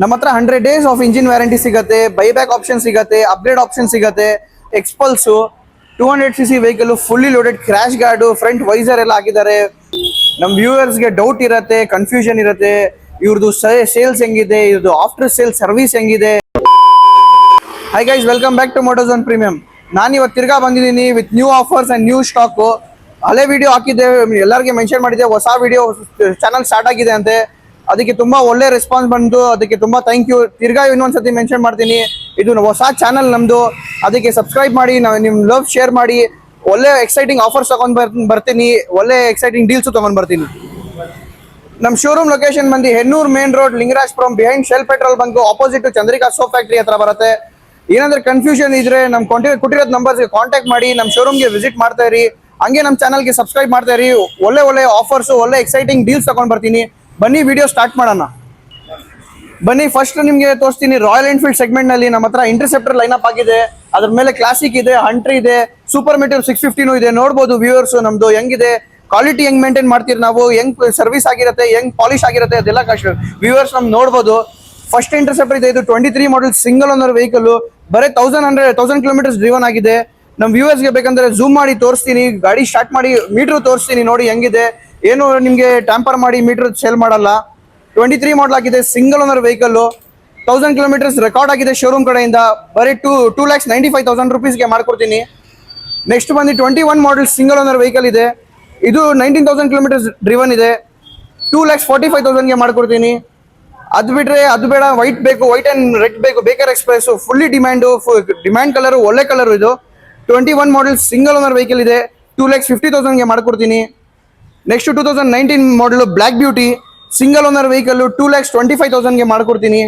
ನಮ್ಮ ಹತ್ರ 100 days of engine warranty ಸಿಗುತ್ತೆ, ಬೈಬ್ಯಾಕ್ ಆಪ್ಷನ್ ಸಿಗುತ್ತೆ, ಅಪ್ಗ್ರೇಡ್ ಆಪ್ಷನ್ ಸಿಗುತ್ತೆ. Xpulse 200cc vehicle, fully loaded, crash guard, front visor ಎಲ್ಲ ಹಾಕಿದ್ದಾರೆ. ನಮ್ಮ ವ್ಯೂವರ್ಸ್ಗೆ ಡೌಟ್ ಇರುತ್ತೆ, ಕನ್ಫ್ಯೂಷನ್ ಇರುತ್ತೆ, ಇವ್ರದ್ದು ಸೇಲ್ಸ್ ಹೆಂಗಿದೆ, ಇವ್ರದ್ದು ಆಫ್ಟರ್ ಸೇಲ್ ಸರ್ವಿಸ್ ಹೆಂಗಿದೆ. Hi guys, welcome back to Motozone premium. ನಾನು ಇವತ್ತು ತಿರ್ಗಾ ಬಂದಿದ್ದೀನಿ with new offers and new stock. ಹಳೆ ವಿಡಿಯೋ ಹಾಕಿದ್ದೆ, ಎಲ್ಲರಿಗೆ ಮೆನ್ಷನ್ ಮಾಡಿದ್ದೆ, ಹೊಸ ವಿಡಿಯೋ ಚಾನಲ್ ಸ್ಟಾರ್ಟ್ ಆಗಿದೆ ಅಂತೆ. ಅದಕ್ಕೆ ತುಂಬಾ ಒಳ್ಳೆ ರೆಸ್ಪಾನ್ಸ್ ಬಂತು, ಅದಕ್ಕೆ ತುಂಬಾ ಥ್ಯಾಂಕ್ ಯು. ತಿರ್ಗಾ ಇನ್ನೊಂದ್ಸತಿ ಮೆನ್ಷನ್ ಮಾಡ್ತೀನಿ, ಇದು ಹೊಸ ಚಾನಲ್ ನಮ್ದು, ಅದಕ್ಕೆ ಸಬ್ಸ್ಕ್ರೈಬ್ ಮಾಡಿ, ನಿಮ್ ಲವ್ ಶೇರ್ ಮಾಡಿ. ಒಳ್ಳೆ ಎಕ್ಸೈಟಿಂಗ್ ಆಫರ್ಸ್ ತಗೊಂಡ್ ಬರ್ತೀನಿ, ಒಳ್ಳೆ ಎಕ್ಸೈಟಿಂಗ್ ಡೀಲ್ಸ್ ತಗೊಂಡ್ ಬರ್ತೀನಿ. ನಮ್ಮ ಶೋರೂಮ್ ಲೊಕೇಶನ್ ಬಂದು Hennur main road, Lingarajapuram, behind Shell petrol bunk opposite Chandrika soap factory ಹತ್ರ ಬರುತ್ತೆ. ಏನಾದ್ರೆ ಕನ್ಫ್ಯೂಷನ್ ಇದ್ರೆ ನಮ್ ಕೊಟ್ಟಿರೋದು ನಂಬರ್ಸ್ಗೆ ಕಾಂಟ್ಯಾಕ್ಟ್ ಮಾಡಿ, ನಮ್ಮ ಶೋರೂಮ್ಗೆ ವಿಸಿಟ್ ಮಾಡ್ತಾ ಇರಿ. ಹಂಗೆ ನಮ್ಮ ಚಾನಲ್ಗೆ ಸಬ್ಸ್ಕ್ರೈಬ್ ಮಾಡ್ತಾ ಇರಿ. ಒಳ್ಳೆ ಆಫರ್ಸ್, ಒಳ್ಳೆ ಎಕ್ಸೈಟಿಂಗ್ ಡೀಲ್ಸ್ ತಗೊಂಡ್ ಬರ್ತೀನಿ. ಬನ್ನಿ ವಿಡಿಯೋ ಸ್ಟಾರ್ಟ್ ಮಾಡೋಣ. ಬನ್ನಿ, ಫಸ್ಟ್ ನಿಮಗೆ ತೋರಿಸ್ತೀನಿ. ರಾಯಲ್ ಎನ್ಫೀಲ್ಡ್ ಸೆಗ್ಮೆಂಟ್ ನಲ್ಲಿ ನಮ್ಮ ಹತ್ರ ಇಂಟರ್ಸೆಪ್ಟರ್ ಲೈನಪ್ ಆಗಿದೆ. ಅದ್ರ ಮೇಲೆ ಕ್ಲಾಸಿಕ್ ಇದೆ, ಹಂಟ್ರಿ ಇದೆ, ಸೂಪರ್ ಮೀಟರ್ 650 ಇದೆ. ನೋಡ್ಬೋದು ವ್ಯೂವರ್ಸ್ ನಮ್ದು ಹೆಂಗಿದೆ, ಕ್ವಾಲಿಟಿ ಹೆಂಗ್ ಮೇಂಟೈನ್ ಮಾಡ್ತೀರಿ ನಾವು, ಹೆಂಗ್ ಸರ್ವಿಸ್ ಆಗಿರುತ್ತೆ, ಹೆಂಗ್ ಪಾಲಿಶ್ ಆಗಿರುತ್ತೆ, ಅದೆಲ್ಲ ವ್ಯೂವರ್ಸ್ ನಮ್ ನೋಡ್ಬೋದು. ಫಸ್ಟ್ ಇಂಟರ್ಸೆಪ್ಟರ್ ಇದೆ, ಇದು 23 ಮಾಡಲ್ ಸಿಂಗಲ್ ಓನರ್ ವೆಹಿಕಲ್, ಬರೀ 1000 ಕಿಲೋಮೀಟರ್ಸ್ ಡ್ರಿವನ್ ಆಗಿದೆ. ನಮ್ಮ ವ್ಯೂವರ್ಸ್ಗೆ ಬೇಕಂದ್ರೆ ಝೂಮ್ ಮಾಡಿ ತೋರಿಸ್ತೀನಿ, ಗಾಡಿ ಸ್ಟಾರ್ಟ್ ಮಾಡಿ ಮೀಟರ್ ತೋರಿಸ್ತೀನಿ, ನೋಡಿ ಹೆಂಗಿದೆ. ಏನು ನಿಮಗೆ ಟ್ಯಾಂಪರ್ ಮಾಡಿ ಮೀಟರ್ ಸೇಲ್ ಮಾಡಲ್ಲ. 23 ಮಾಡಲ್ ಆಗಿದೆ, single owner vehicle, 1000 kilometres record ಆಗಿದೆ ಶೋರೂಮ್ ಕಡೆಯಿಂದ. ಬರೀ 2,95,000 ರುಪೀಸ್ಗೆ ಮಾಡ್ಕೊಡ್ತೀನಿ. ನೆಕ್ಸ್ಟ್ ಬಂದು 21 ಮಾಡಲ್ ಸಿಂಗಲ್ ಓನರ್ ವೆಹಿಕಲ್ ಇದೆ, ಇದು 19,000 ಕಿಲೋಮೀಟರ್ಸ್ ಡ್ರಿವನ್ ಇದೆ, 2,45,000ಗೆ ಮಾಡ್ಕೊಡ್ತೀನಿ. ಅದು ಬಿಟ್ರೆ ಅದು ಬೇಡ, ವೈಟ್ ಬೇಕು, ವೈಟ್ ಅಂಡ್ ರೆಡ್ ಬೇಕು, ಬೇಕರ್ ಎಕ್ಸ್ಪ್ರೆಸ್, ಫುಲ್ಲಿ ಡಿಮ್ಯಾಂಡ್ ಕಲರ್, ಒಳ್ಳೆ ಕಲರ್ ಇದು. 21 ಮಾಡಲ್ ಸಿಂಗಲ್ ಓನರ್ ವೆಹಿಕಲ್ ಇದೆ, 2,50,000ಗೆ ಮಾಡ್ಕೊಡ್ತೀನಿ. Next 2019 model black beauty single owner vehicle, 2,25,000ಗೆ ಮಾಡ್ಕೊಡ್ತೀನಿ.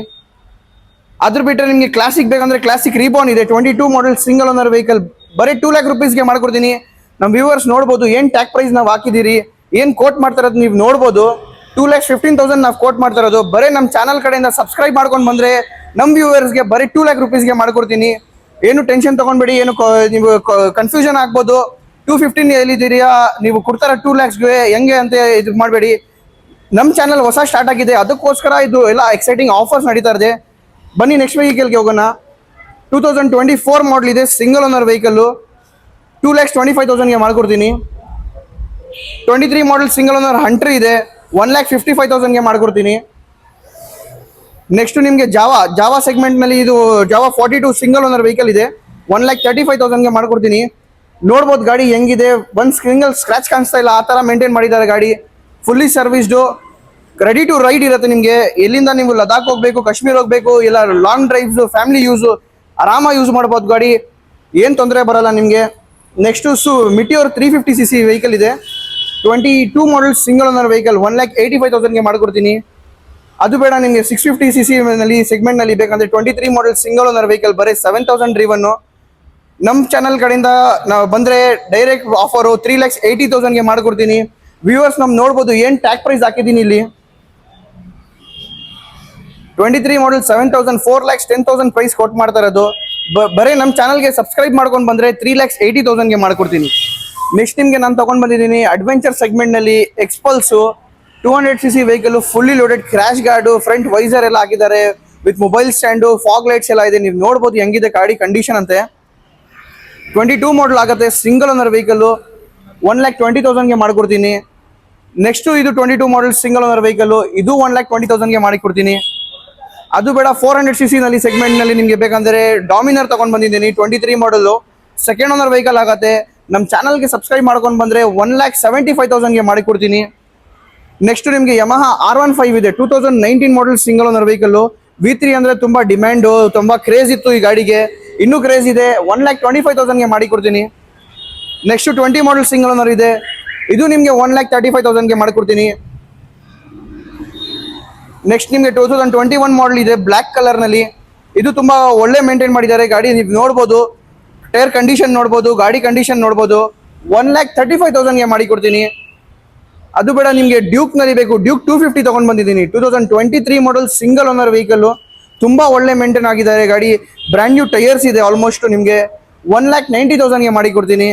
ಅದ್ರ ಬಿಟ್ಟರೆ ನಿಮಗೆ ಕ್ಲಾಸಿಕ್ ಬೇಕಂದ್ರೆ ಕ್ಲಾಸಿಕ್ ರೀಬಾರ್ನ್ ಇದೆ, 22 ಮಾಡಲ್ ಸಿಂಗಲ್ ಓನರ್ ವೆಹಿಕಲ್, ಬರೀ 2 lakh ರುಪೀಸ್ಗೆ ಮಾಡ್ಕೊಡ್ತೀನಿ. ನಮ್ಮ ವ್ಯೂವರ್ಸ್ ನೋಡ್ಬೋದು ಏನು ಟ್ಯಾಗ್ ಪ್ರೈಸ್ ನಾವು ಹಾಕಿದ್ದೀರಿ, ಏನು ಕೋಟ್ ಮಾಡ್ತಾ ಇರೋದು ನೀವು ನೋಡ್ಬೋದು. 2,15,000 ನಾವು ಕೋಟ್ ಮಾಡ್ತಾ ಇರೋದು. ಬರೀ ನಮ್ಮ ಚಾನಲ್ ಕಡೆಯಿಂದ ಸಬ್ಸ್ಕ್ರೈಬ್ ಮಾಡ್ಕೊಂಡು ಬಂದರೆ ನಮ್ಮ ವ್ಯೂವರ್ಸ್ಗೆ ಬರೀ 2 lakh ರುಪೀಸ್ಗೆ ಮಾಡ್ಕೊಡ್ತೀನಿ. ಏನು ಟೆನ್ಷನ್ ತೊಗೊಂಡ್ಬೇಡಿ, ಏನು ನೀವು ಕನ್ಫ್ಯೂಷನ್ ಆಗ್ಬೋದು. 215 ಹೇಳಿದ್ದೀರಿಯಾ, ನೀವು ಕೊಡ್ತಾರ 2 lakhsಗೆ ಹೆಂಗೆ ಅಂತ ಇದು ಮಾಡಬೇಡಿ. ನಮ್ಮ ಚಾನಲ್ ಹೊಸ ಸ್ಟಾರ್ಟ್ ಆಗಿದೆ, ಅದಕ್ಕೋಸ್ಕರ ಇದು ಎಲ್ಲ ಎಕ್ಸೈಟಿಂಗ್ ಆಫರ್ಸ್ ನಡೀತಾ ಇದೆ. ಬನ್ನಿ ನೆಕ್ಸ್ಟ್ ವೆಹಿಕಲ್ಗೆ ಹೋಗೋಣ. 2024 ಮಾಡಲ್ ಇದೆ, ಸಿಂಗಲ್ ಓನರ್ ವೆಹಿಕಲ್ಲು, 2,25,000ಗೆ ಮಾಡ್ಕೊಡ್ತೀನಿ. 23 ಮಾಡಲ್ ಸಿಂಗಲ್ ಓನರ್ ಹಂಟ್ರಿ ಇದೆ, 1,55,000ಗೆ ಮಾಡ್ಕೊಡ್ತೀನಿ. ನೆಕ್ಸ್ಟ್ ನಿಮಗೆ ಜಾವಾ ಸೆಗ್ಮೆಂಟ್ನಲ್ಲಿ ಇದು ಜಾವಾ 42 ಸಿಂಗಲ್ ಓನರ್ ವೆಹಿಕಲ್ ಇದೆ, 1,35,000ಗೆ ಮಾಡ್ಕೊಡ್ತೀನಿ. ನೋಡ್ಬೋದು ಗಾಡಿ ಹೆಂಗಿದೆ, ಒಂದು ಸಿಂಗಲ್ ಸ್ಕ್ರಾಚ್ ಕಾಣಿಸ್ತಾ ಇಲ್ಲ, ಆ ಥರ ಮೇಂಟೈನ್ ಮಾಡಿದ್ದಾರೆ ಗಾಡಿ. ಫುಲ್ಲಿ ಸರ್ವಿಸ್ಡು, ರೆಡಿ ಟು ರೈಡ್ ಇರುತ್ತೆ ನಿಮಗೆ. ಎಲ್ಲಿಂದ ನೀವು ಲದಾಖ್ ಹೋಗಬೇಕು, ಕಾಶ್ಮೀರ್ ಹೋಗಬೇಕು, ಇಲ್ಲ ಲಾಂಗ್ ಡ್ರೈವ್ಸು, ಫ್ಯಾಮಿಲಿ ಯೂಸು ಆರಾಮಾಗಿ ಯೂಸ್ ಮಾಡ್ಬೋದು ಗಾಡಿ, ಏನು ತೊಂದರೆ ಬರಲ್ಲ ನಿಮಗೆ. ನೆಕ್ಸ್ಟು ಮಿಟಿಯೋರ್ 350cc ವೆಹಿಕಲ್ ಇದೆ, 22 ಮಾಡಲ್ ಸಿಂಗಲ್ ಓನರ್ ವೆಹಿಕಲ್, 1,85,000ಗೆ ಮಾಡ್ಕೊಡ್ತೀನಿ. ಅದು ಬೇಡ ನಿಮಗೆ 650cc ನಲ್ಲಿ ಸೆಗ್ಮೆಂಟ್ನಲ್ಲಿ ಬೇಕಂದ್ರೆ 23 ಮಾಡಲ್ ಸಿಂಗಲ್ ಓನರ್ ವೆಹಿಕಲ್, ಬರೀ 7,000 ಡ್ರಿವನ್ನು. ನಮ್ಮ ಚಾನಲ್ ಕಡೆಯಿಂದ ನಾವು ಬಂದರೆ ಡೈರೆಕ್ಟ್ ಆಫರು 3,80,000ಗೆ ಮಾಡ್ಕೊಡ್ತೀನಿ. ವ್ಯೂವರ್ಸ್ ನಮ್ಮ ನೋಡ್ಬೋದು ಏನು ಟ್ಯಾಗ್ ಪ್ರೈಸ್ ಹಾಕಿದ್ದೀನಿ ಇಲ್ಲಿ. 23 ಮಾಡಲ್ 7,000, 4,10,000 ಪ್ರೈಸ್ ಕೊಟ್ಟು ಮಾಡ್ತಾ ಇರೋದು. ಬರೀ ನಮ್ಮ ಚಾನಲ್ಗೆ ಸಬ್ಸ್ಕ್ರೈಬ್ ಮಾಡ್ಕೊಂಡು ಬಂದರೆ 3,80,000ಗೆ ಮಾಡ್ಕೊಡ್ತೀನಿ. ನೆಕ್ಸ್ಟ್ ನಿಮಗೆ ನಾನು ತೊಗೊಂಡು ಬಂದಿದ್ದೀನಿ ಅಡ್ವೆಂಚರ್ ಸೆಗ್ಮೆಂಟ್ನಲ್ಲಿ Xpulse 200cc vehicle, fully loaded, crash guard, front visor ಎಲ್ಲ ಹಾಕಿದ್ದಾರೆ, with mobile stand, fog lights ಎಲ್ಲ ಇದೆ. ನೀವು ನೋಡ್ಬೋದು ಹೆಂಗಿದೆ ಗಾಡಿ ಕಂಡೀಷನ್ ಅಂತೆ. 22 ಮಾಡಲ್ ಆಗುತ್ತೆ, ಸಿಂಗಲ್ ಓನರ್ ವೆಹಿಕಲ್ಲು, 1,20,000ಗೆ ಮಾಡ್ಕೊಡ್ತೀನಿ. ನೆಕ್ಸ್ಟು ಇದು 22 ಮಾಡಲ್ ಸಿಂಗಲ್ ಓನರ್ ವೆಹಿಕಲ್ಲು, ಇದು 1,20,000ಗೆ ಮಾಡಿಕೊಡ್ತೀನಿ. ಅದು ಬೇಡ 400cc ನಲ್ಲಿ ಸೆಗ್ಮೆಂಟ್ನಲ್ಲಿ ನಿಮಗೆ ಬೇಕಂದರೆ ಡಾಮಿನರ್ ತೊಗೊಂಡು ಬಂದಿದ್ದೀನಿ, 23 ಮಾಡಲು, ಸೆಕೆಂಡ್ ಓನರ್ ವೆಹಿಕಲ್ ಆಗುತ್ತೆ. ನಮ್ಮ ಚಾನಲ್ಗೆ ಸಬ್ಸ್ಕ್ರೈಬ್ ಮಾಡ್ಕೊಂಡು ಬಂದರೆ 1,75,000ಗೆ ಮಾಡಿಕೊಡ್ತೀನಿ. ನೆಕ್ಸ್ಟು ನಿಮಗೆ ಯಮಹಾ R15 ಇದೆ, 2019 ಮಾಡಲ್ ಸಿಂಗಲ್ ಓನರ್ ವೆಹಿಕಲ್ಲು, V3 ಅಂದರೆ ತುಂಬ ಡಿಮ್ಯಾಂಡು, ತುಂಬ ಕ್ರೇಜ್ ಇತ್ತು ಈ ಗಾಡಿಗೆ, ಇನ್ನೂ ಕ್ರೇಜ್ ಇದೆ, 1,25,000ಗೆ ಮಾಡಿಕೊಡ್ತೀನಿ. ನೆಕ್ಸ್ಟು 20 ಮಾಡಲ್ ಸಿಂಗಲ್ ಓನರ್ ಇದೆ, ಇದು ನಿಮಗೆ 1,35,000ಗೆ ಮಾಡಿಕೊಡ್ತೀನಿ. ನೆಕ್ಸ್ಟ್ ನಿಮಗೆ 2021 ಮಾಡಲ್ ಇದೆ, ಬ್ಲ್ಯಾಕ್ ಕಲರ್ನಲ್ಲಿ, ಇದು ತುಂಬ ಒಳ್ಳೆ ಮೇಂಟೈನ್ ಮಾಡಿದ್ದಾರೆ ಗಾಡಿ. ನೀವು ನೋಡ್ಬೋದು, ಟೈರ್ ಕಂಡೀಷನ್ ನೋಡ್ಬೋದು, ಗಾಡಿ ಕಂಡೀಷನ್ ನೋಡ್ಬೋದು, 1,35,000ಗೆ ಮಾಡಿಕೊಡ್ತೀನಿ. ಅದು ಬೇಡ ನಿಮಗೆ ಡ್ಯೂಕ್ನಲ್ಲಿ ಬೇಕು, ಡ್ಯೂಕ್ 250 ತೊಗೊಂಡು ಬಂದಿದ್ದೀನಿ, 2023 ಮಾಡಲ್ ಸಿಂಗಲ್ ಓನರ್ ವೆಹಿಕಲ್ಲು, ತುಂಬ ಒಳ್ಳೆ ಮೇಂಟೈನ್ ಆಗಿದ್ದಾರೆ ಗಾಡಿ, ಬ್ರ್ಯಾಂಡ್ ನ್ಯೂ ಟೈರ್ಸ್ ಇದೆ ಆಲ್ಮೋಸ್ಟ್. ನಿಮಗೆ 1,90,000ಗೆ ಮಾಡಿಕೊಡ್ತೀನಿ.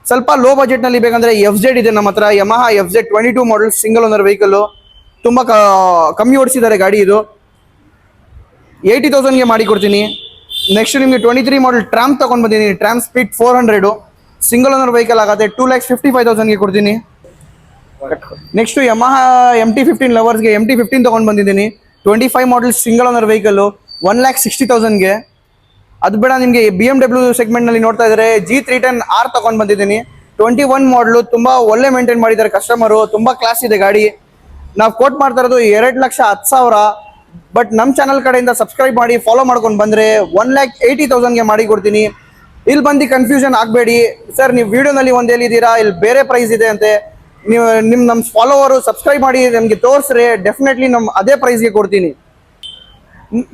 ಸ್ವಲ್ಪ ಲೋ ಬಜೆಟ್ನಲ್ಲಿ ಬೇಕಂದರೆ FZ ಇದೆ ನಮ್ಮ ಹತ್ರ, ಯಮಹಾ FZ 22 ಮಾಡಲ್ ಸಿಂಗಲ್ ಓನರ್ ವೆಹಿಕಲ್ಲು, ತುಂಬ ಕಮ್ಮಿ ಓಡಿಸಿದ್ದಾರೆ ಗಾಡಿ ಇದು. 80,000ಗೆ ಮಾಡಿ ಕೊಡ್ತೀನಿ. ನೆಕ್ಸ್ಟ್ ನಿಮಗೆ 23 ಮಾಡಲ್ ಟ್ರಾಮ್ ತೊಗೊಂಡು ಬಂದಿದ್ದೀನಿ. Tram speed 400 single owner vehicle ಆಗುತ್ತೆ. 2,55,000ಗೆ ಕೊಡ್ತೀನಿ. ನೆಕ್ಸ್ಟ್ ಯಮಹ MT-15 ಲವರ್ಸ್ಗೆ MT-15 ತೊಗೊಂಡು ಬಂದಿದ್ದೀನಿ. 25 ಮಾಡಲ್ ಸಿಂಗಲ್ ಓನರ್ ವೆಹಿಕಲ್ಲು 1,60,000ಗೆ. ಅದು ಬೇಡ ನಿಮಗೆ BMW ಸೆಗ್ಮೆಂಟ್ನಲ್ಲಿ ನೋಡ್ತಾ ಇದ್ದಾರೆ G310R ತೊಗೊಂಡು ಬಂದಿದ್ದೀನಿ. 21 ಮಾಡಲು ತುಂಬ ಒಳ್ಳೆ ಮೇಂಟೈನ್ ಮಾಡಿದ್ದಾರೆ ಕಸ್ಟಮರು. ತುಂಬ ಕ್ಲಾಸ್ ಇದೆ ಗಾಡಿ. ನಾವು ಕೋಟ್ ಮಾಡ್ತಾ ಇರೋದು 2,10,000. ಬಟ್ ನಮ್ಮ ಚಾನಲ್ ಕಡೆಯಿಂದ ಸಬ್ಸ್ಕ್ರೈಬ್ ಮಾಡಿ ಫಾಲೋ ಮಾಡ್ಕೊಂಡು ಬಂದರೆ 1,80,000ಗೆ ಮಾಡಿ ಕೊಡ್ತೀನಿ. ಇಲ್ಲಿ ಬಂದು ಕನ್ಫ್ಯೂಷನ್ ಆಗಬೇಡಿ. ಸರ್ ನೀವು ವಿಡಿಯೋನಲ್ಲಿ ಒಂದು ಹೇಳಿದ್ದೀರಾ, ಇಲ್ಲಿ ಬೇರೆ ಪ್ರೈಸ್ ಇದೆ ಅಂತೆ. ನೀವು ನಮ್ಮ ಫಾಲೋವರು ಸಬ್ಸ್ಕ್ರೈಬ್ ಮಾಡಿ ನಮಗೆ ತೋರಿಸ್ರೆ ಡೆಫಿನೆಟ್ಲಿ ಅದೇ ಪ್ರೈಸ್ಗೆ ಕೊಡ್ತೀನಿ.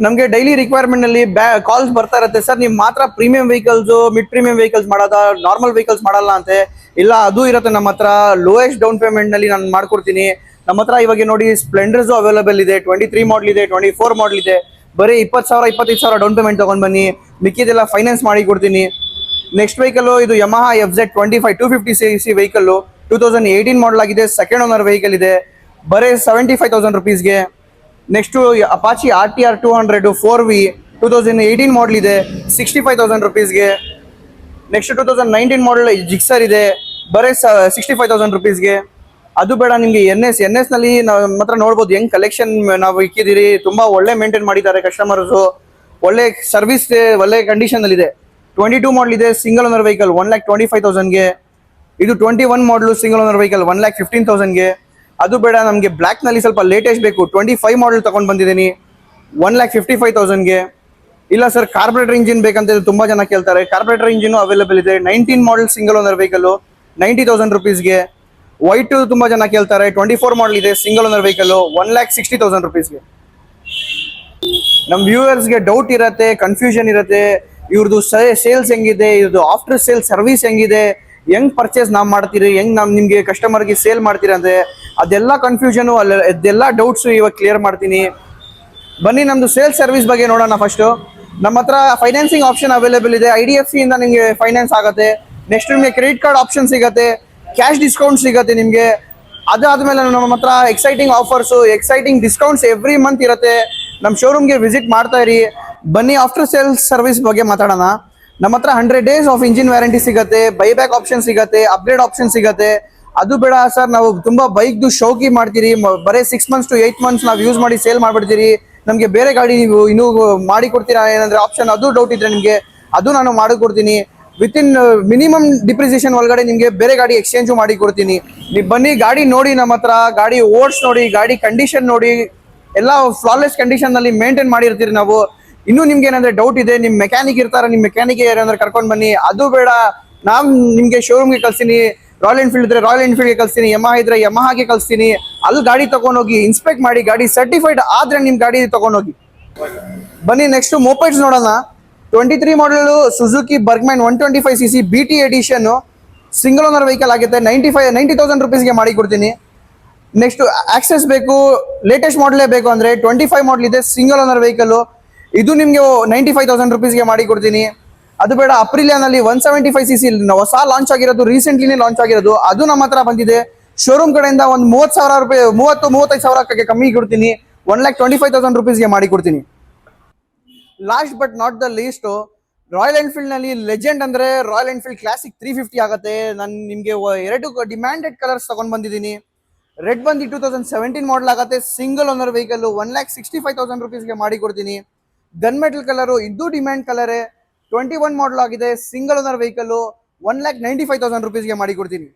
ನಮಗೆ ಡೈಲಿ ರಿಕ್ವೈರ್ಮೆಂಟ್ನಲ್ಲಿ ಕಾಲ್ಸ್ ಬರ್ತಾ ಇರುತ್ತೆ, ಸರ್ ನೀವು ಮಾತ್ರ premium vehicles mid premium vehicles ಮಾಡೋದಾ, ನಾರ್ಮಲ್ ವೆಹಿಕಲ್ಸ್ ಮಾಡಲ್ಲ ಅಂತೆ. ಇಲ್ಲ, ಅದು ಇರುತ್ತೆ ನಮ್ಮ ಹತ್ರ. ಲೋಯೆಸ್ಟ್ ಡೌನ್ ಪೇಮೆಂಟ್ನಲ್ಲಿ ನಾನು ಮಾಡ್ಕೊಡ್ತೀನಿ. ನಮ್ಮ ಹತ್ರ ಇವಾಗ ನೋಡಿ ಸ್ಪ್ಲೆಂಡರ್ಸು ಅವೈಲೇಬಲ್ ಇದೆ. 23 ಮಾಡಲ್ ಇದೆ, 24 ಮಾಡಲ್ ಇದೆ. ಬರೀ 20,000 25,000 ಡೌನ್ ಪೇಮೆಂಟ್ ತೊಗೊಂಡು ಬನ್ನಿ, ಮಿಕ್ಕಿದೆಲ್ಲ ಫೈನಾನ್ಸ್ ಮಾಡಿ ಕೊಡ್ತೀನಿ. ನೆಕ್ಸ್ಟ್ ವೆಹಿಕಲ್ಲು ಇದು ಯಮಹ FZ25 250cc ವೆಹಿಕಲ್ಲು 2018 ಮಾಡಲ್ ಆಗಿದೆ. ಸೆಕೆಂಡ್ ಓನರ್ ವೆಹಿಕಲ್ ಇದೆ. ಬರೀ 75,000 ರುಪೀಸ್ಗೆ. ನೆಕ್ಸ್ಟು ಅಪಾಚಿ RTR 200 4V 2018 ಮಾಡಲ್ ಇದೆ. 65,000 ರುಪೀಸ್ಗೆ. ನೆಕ್ಸ್ಟ್ 2019 ಮಾಡಲ್ ಜಿಕ್ಸರ್ ಇದೆ. ಬರೀ 65,000 ರುಪೀಸ್ಗೆ. ಅದು ಬೇಡ ನಿಮಗೆ NS ನಲ್ಲಿ ನಮ್ಮ ಹತ್ರ ನೋಡ್ಬೋದು ಹೆಂಗ್ ಕಲೆಕ್ಷನ್ ನಾವು ಇಕ್ಕಿದ್ದೀರಿ. ತುಂಬ ಒಳ್ಳೆ ಮೇಂಟೈನ್ ಮಾಡಿದ್ದಾರೆ ಕಸ್ಟಮರ್ಸು. ಒಳ್ಳೆ ಸರ್ವಿಸ್ ಒಳ್ಳೆ ಕಂಡೀಷನಲ್ಲಿದೆ. 22 ಮಾಡಲ್ ಇದೆ ಸಿಂಗಲ್ ಓನರ್ ವೆಹಿಕಲ್ 1,25,000ಗೆ. ಇದು 21 ಮಾಡಲು ಸಿಂಗಲ್ ಓನರ್ ವೆಹಿಕಲ್ 1,15,000ಗೆ. ಅದು ಬೇಡ ನಮಗೆ ಬ್ಲ್ಯಾಕ್ನಲ್ಲಿ ಸ್ವಲ್ಪ ಲೇಟೆಸ್ಟ್ ಬೇಕು. 25 ಮಾಡಲ್ ತೊಗೊಂಡು ಬಂದಿದ್ದೀನಿ 1,55,000ಗೆ. ಇಲ್ಲ ಸರ್ ಕಾರ್ಪೊರೇಟರ್ ಇಂಜಿನ್ ಬೇಕಂತ ತುಂಬ ಜನ ಕೇಳ್ತಾರೆ. ಕಾರ್ಪೊರೇಟರ್ ಇಂಜಿನ್ ಅವೈಲೇಬಲ್ ಇದೆ. 19 ಮಾಡಲ್ ಸಿಂಗಲ್ ಓನರ್ ವೆಹಿಕಲ್ಲು 90,000 ರುಪೀಸ್ಗೆ. ವೈಟ್ ತುಂಬ ಜನ ಕೇಳ್ತಾರೆ. 24 ಮಾಡಲ್ ಇದೆ ಸಿಂಗಲ್ ಓನರ್ ವೆಹಿಕಲ್ಲು 1,60,000 ರುಪೀಸ್ಗೆ. ನಮ್ಮ ವ್ಯೂವರ್ಸ್ಗೆ ಡೌಟ್ ಇರುತ್ತೆ, ಕನ್ಫ್ಯೂಷನ್ ಇರುತ್ತೆ. ಇವ್ರದ್ದು ಸೇಲ್ಸ್ ಹೆಂಗಿದೆ, ಇವ್ರದ್ದು ಆಫ್ಟರ್ ಸೇಲ್ ಸರ್ವಿಸ್ ಹೆಂಗಿದೆ, ಹೆಂಗ್ ಪರ್ಚೇಸ್ ನಾವು ಮಾಡ್ತೀರಿ, ಹೆಂಗ್ ನಾವು ನಿಮಗೆ ಕಸ್ಟಮರ್ಗೆ ಸೇಲ್ ಮಾಡ್ತೀರಿ ಅಂದರೆ ಅದೆಲ್ಲ ಕನ್ಫ್ಯೂಷನು ಅದೆಲ್ಲ ಡೌಟ್ಸು ಇವಾಗ ಕ್ಲಿಯರ್ ಮಾಡ್ತೀನಿ. ಬನ್ನಿ ನಮ್ಮದು ಸೇಲ್ಸ್ ಸರ್ವಿಸ್ ಬಗ್ಗೆ ನೋಡೋಣ. ಫಸ್ಟು ನಮ್ಮ ಹತ್ರ ಫೈನಾನ್ಸಿಂಗ್ ಆಪ್ಷನ್ ಅವೈಲೇಬಲ್ ಇದೆ. IDFC ಇಂದ ನಿಮಗೆ ಫೈನಾನ್ಸ್ ಆಗುತ್ತೆ. ನೆಕ್ಸ್ಟ್ ನಿಮಗೆ ಕ್ರೆಡಿಟ್ ಕಾರ್ಡ್ ಆಪ್ಷನ್ ಸಿಗುತ್ತೆ, ಕ್ಯಾಶ್ ಡಿಸ್ಕೌಂಟ್ ಸಿಗುತ್ತೆ ನಿಮಗೆ. ಅದಾದಮೇಲೆ ನಮ್ಮ ಹತ್ರ exciting offers, exciting discounts every month ಇರುತ್ತೆ. ನಮ್ಮ ಶೋರೂಮ್ಗೆ ವಿಸಿಟ್ ಮಾಡ್ತಾ ಇರಿ. ಬನ್ನಿ ಆಫ್ಟರ್ ಸೇಲ್ಸ್ ಸರ್ವಿಸ್ ಬಗ್ಗೆ ಮಾತಾಡೋಣ. ನಮ್ಮ ಹತ್ರ 100 days ಆಫ್ ಇಂಜಿನ್ ವ್ಯಾರಂಟಿ ಸಿಗುತ್ತೆ, ಬೈಬ್ಯಾಕ್ ಆಪ್ಷನ್ ಸಿಗುತ್ತೆ, ಅಪ್ಗ್ರೇಡ್ ಆಪ್ಷನ್ ಸಿಗುತ್ತೆ. ಅದು ಬೇಡ ಸರ್ ನಾವು ತುಂಬ ಬೈಕ್ದು ಶೌಕಿ ಮಾಡ್ತೀರಿ, ಬರೀ 6 months to 8 months ನಾವು ಯೂಸ್ ಮಾಡಿ ಸೇಲ್ ಮಾಡಿಬಿಡ್ತೀರಿ, ನಮಗೆ ಬೇರೆ ಗಾಡಿ ನೀವು ಇನ್ನೂ ಮಾಡಿ ಕೊಡ್ತೀರಾ ಏನಂದರೆ ಆಪ್ಷನ್, ಅದು ಡೌಟ್ ಇದ್ದರೆ ನಿಮಗೆ ಅದು ನಾನು ಮಾಡಿಕೊಡ್ತೀನಿ. ವಿತಿನ್ ಮಿನಿಮಮ್ ಡಿಪ್ರಿಸಿಯೇಷನ್ ಒಳಗಡೆ ನಿಮಗೆ ಬೇರೆ ಗಾಡಿ ಎಕ್ಸ್ಚೇಂಜು ಮಾಡಿ ಕೊಡ್ತೀನಿ. ನೀವು ಬನ್ನಿ ಗಾಡಿ ನೋಡಿ, ನಮ್ಮ ಹತ್ರ ಗಾಡಿ ಓಡ್ಸ್ ನೋಡಿ, ಗಾಡಿ ಕಂಡೀಷನ್ ನೋಡಿ, ಎಲ್ಲ ಫ್ಲಾಲೆಸ್ ಕಂಡೀಷನ್ನಲ್ಲಿ ಮೇಂಟೈನ್ ಮಾಡಿರ್ತೀರಿ ನಾವು. ಇನ್ನೂ ನಿಮ್ಗೆ ಏನಾದರೆ ಡೌಟ್ ಇದೆ, ನಿಮ್ಮ ಮೆಕ್ಯಾನಿಕ್ ಇರ್ತಾರೆ, ನಿಮ್ಮ ಮೆಕ್ಯಾನಿಕ್ ಏನಾದ್ರೆ ಕರ್ಕೊಂಡು ಬನ್ನಿ. ಅದು ಬೇಡ ನಾನು ನಿಮಗೆ ಶೋರೂಮ್ಗೆ ಕಳಿಸ್ತೀನಿ. ರಾಯಲ್ ಎನ್ಫೀಲ್ಡ್ ಇದ್ರೆ ರಾಯಲ್ ಎನ್ಫೀಲ್ಡ್ಗೆ ಕಳಿಸ್ತೀನಿ, ಯಮಹ ಇದ್ರೆ ಯಮಹಾಗೆ ಕಳಿಸ್ತೀನಿ. ಅಲ್ಲಿ ಗಾಡಿ ತೊಗೊಂಡೋಗಿ ಇನ್ಸ್ಪೆಕ್ಟ್ ಮಾಡಿ, ಗಾಡಿ ಸರ್ಟಿಫೈಡ್ ಆದರೆ ನಿಮ್ಮ ಗಾಡಿ ತೊಗೊಂಡೋಗಿ. ಬನ್ನಿ ನೆಕ್ಸ್ಟ್ ಮೋಪೈಡ್ಸ್ ನೋಡೋಣ. 23 ಮಾಡಲು Suzuki Burgman 125cc BT ಎಡಿಷನ್ನು single owner vehicle ಆಗುತ್ತೆ. 90,000 ರುಪೀಸ್ಗೆ ಮಾಡಿ ಕೊಡ್ತೀನಿ. ನೆಕ್ಸ್ಟ್ ಆಕ್ಸೆಸ್ ಬೇಕು, ಲೇಟೆಸ್ಟ್ ಮಾಡಲೇ ಬೇಕು ಅಂದರೆ 25 ಮಾಡಲ್ ಇದೆ ಸಿಂಗಲ್ ಓನರ್ ವೆಹಿಕಲ್ಲು. ಇದು ನಿಮಗೆ 95,000 ರುಪೀಸ್ಗೆ ಮಾಡಿ ಕೊಡ್ತೀನಿ. ಅದು ಬೇಡ ಅಪ್ರಿಲಿಯಾನಲ್ಲಿ 175cc ಹೊಸ ಲಾಂಚ್ ಆಗಿರೋದು, ರೀಸೆಂಟ್ಲಿನೇ ಲಾಂಚ್ ಆಗಿರೋದು, ಅದು ನಮ್ಮ ಹತ್ರ ಬಂದಿದೆ. ಶೋರೂಮ್ ಕಡೆಯಿಂದ ಒಂದು 30,000 ರೂಪಾಯಿ 35,000 ಕಮ್ಮಿ ಕೊಡ್ತೀನಿ. 1,25,000 ರುಪೀಸ್ಗೆ ಮಾಡಿ ಕೊಡ್ತೀನಿ. Last but not the least, Royal ಎನ್ಫೀಲ್ಡ್ನಲ್ಲಿ ಲೆಜೆಂಡ್ ಅಂದರೆ ರಾಯಲ್ ಎನ್ಫೀಲ್ಡ್ ಕ್ಲಾಸಿಕ್ 350 ಆಗುತ್ತೆ. ನಾನು ನಿಮಗೆ 2 ಡಿಮ್ಯಾಂಡೆಡ್ ಕಲರ್ಸ್ ತೊಗೊಂಡು ಬಂದಿದ್ದೀನಿ. ರೆಡ್ ಬಂದು 2017 ಮಾಡಲ್ ಆಗುತ್ತೆ, ಸಿಂಗಲ್ ಓನರ್ ವೆಹಿಕಲ್ಲು 1,65,000 ರುಪೀಸ್ಗೆ ಮಾಡಿ ಕೊಡ್ತೀನಿ. ಗನ್ ಮೆಟಲ್ ಕಲರು, ಇದು ಡಿಮ್ಯಾಂಡ್ ಕಲರೇ, 21 ಮಾಡಲ್ ಆಗಿದೆ, ಸಿಂಗಲ್ ಓನರ್ ವೆಹಿಕಲ್ಲು 1,95,000 ರುಪೀಸ್ಗೆ ಮಾಡಿ ಕೊಡ್ತೀನಿ.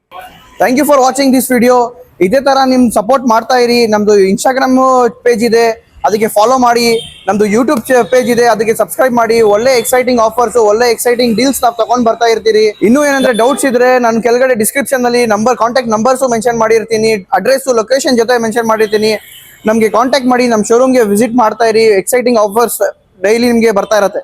Thank you for watching this video. ಇದೇ ಥರ ನಿಮ್ಮ ಸಪೋರ್ಟ್ ಮಾಡ್ತಾ ಇರಿ. ನಮ್ಮದು ಇನ್ಸ್ಟಾಗ್ರಾಮ್ ಪೇಜ್ ಇದೆ, ಅದಕ್ಕೆ ಫಾಲೋ ಮಾಡಿ. ನಮ್ಮದು ಯೂಟ್ಯೂಬ್ ಪೇಜ್ ಇದೆ, ಅದಕ್ಕೆ ಸಬ್ಸ್ಕ್ರೈಬ್ ಮಾಡಿ. ಒಳ್ಳೆ ಎಕ್ಸೈಟಿಂಗ್ ಆಫರ್ಸ್, ಒಳ್ಳೆ ಎಕ್ಸೈಟಿಂಗ್ ಡೀಲ್ಸ್ ನಾವು ತಗೊಂಡು ಬರ್ತಾ ಇರ್ತೀರಿ. ಇನ್ನೂ ಏನಂದ್ರೆ ಡೌಟ್ಸ್ ಇದ್ರೆ ನಾನು ಕೆಳಗಡೆ ಡಿಸ್ಕ್ರಿಪ್ಷನ್ನಲ್ಲಿ ಕಾಂಟ್ಯಾಕ್ಟ್ ನಂಬರ್ಸು ಮೆನ್ಷನ್ ಮಾಡಿರ್ತೀನಿ, ಅಡ್ರೆಸ್ಸು ಲೊಕೇಶನ್ ಜೊತೆ ಮೆನ್ಷನ್ ಮಾಡಿರ್ತೀನಿ. ನಮಗೆ ಕಾಂಟ್ಯಾಕ್ಟ್ ಮಾಡಿ, ನಮ್ಮ ಶೋರೂಮ್ಗೆ ವಿಸಿಟ್ ಮಾಡ್ತಾ ಇರಿ. ಎಕ್ಸೈಟಿಂಗ್ ಆಫರ್ಸ್ ಡೈಲಿ ನಿಮಗೆ ಬರ್ತಾ ಇರುತ್ತೆ.